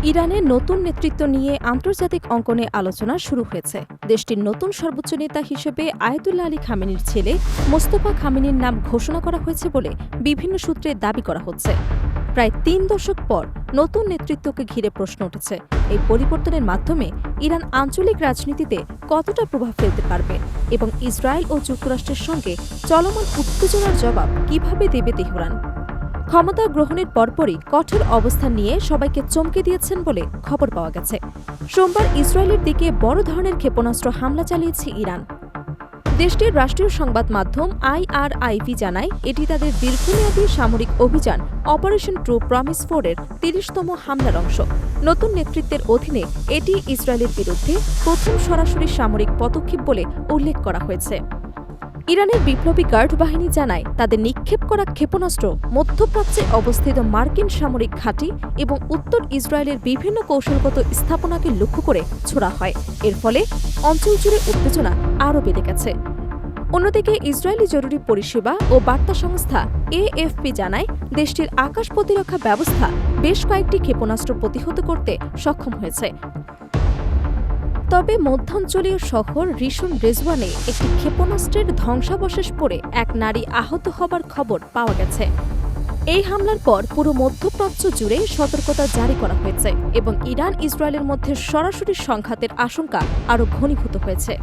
ইরানের নতুন নেতৃত্ব নিয়ে আন্তর্জাতিক অঙ্গনে আলোচনা শুরু হয়েছে। দেশটির নতুন সর্বোচ্চ নেতা হিসেবে আয়াতুল্লাহ আলী খামেনির ছেলে মোস্তফা খামেনির নাম ঘোষণা করা হয়েছে বলে বিভিন্ন সূত্রে দাবি করা হচ্ছে। প্রায় ৩ দশক পর নতুন নেতৃত্বকে ঘিরে প্রশ্ন উঠেছে, এই পরিবর্তনের মাধ্যমে ইরান আঞ্চলিক রাজনীতিতে কতটা প্রভাব ফেলতে পারবে এবং ইসরায়েল ও যুক্তরাষ্ট্রের সঙ্গে চলমান উত্তেজনার জবাব কিভাবে দেবে তেহরান। ক্ষমতা গ্রহণের পরপরই কঠোর অবস্থান নিয়ে সবাইকে চমকে দিয়েছেন বলে খবর পাওয়া গেছে। সোমবার ইসরায়েলের দিকে বড় ধরনের ক্ষেপণাস্ত্র হামলা চালিয়েছে ইরান। দেশটির রাষ্ট্রীয় সংবাদ মাধ্যম IRIV জানায়, এটি তাদের দীর্ঘমেয়াদী সামরিক অভিযান অপারেশন ট্রু প্রমিস 4-এর ৩০তম হামলার অংশ। নতুন নেতৃত্বের অধীনে এটি ইসরায়েলের বিরুদ্ধে প্রথম সরাসরি সামরিক পদক্ষেপ বলে উল্লেখ করা হয়েছে। ইরানের বিপ্লবী গার্ড বাহিনী জানায়, তাদের নিক্ষেপ করা ক্ষেপণাস্ত্র মধ্যপ্রাচ্যে অবস্থিত মার্কিন সামরিক ঘাঁটি এবং উত্তর ইসরায়েলের বিভিন্ন কৌশলগত স্থাপনাকে লক্ষ্য করে ছোড়া হয়। এর ফলে অঞ্চল জুড়ে উত্তেজনা আরও বেড়ে গেছে। অন্যদিকে ইসরায়েলি জরুরি পরিষেবা ও বার্তা সংস্থা AFP জানায়, দেশটির আকাশ প্রতিরক্ষা ব্যবস্থা বেশ কয়েকটি ক্ষেপণাস্ত্র প্রতিহত করতে সক্ষম হয়েছে। তবে মধ্যাঞ্চলীয় শহর রিশন রেজওয়ানে একটি ক্ষেপণাস্ত্রের ধ্বংসাবশেষ পড়ে এক নারী আহত হবার খবর পাওয়া গেছে। এই হামলার পর পুরো মধ্যপ্রাচ্য জুড়ে সতর্কতা জারি করা হয়েছে এবং ইরান ইসরায়েলের মধ্যে সরাসরি সংঘাতের আশঙ্কা আরও ঘনীভূত হয়েছে।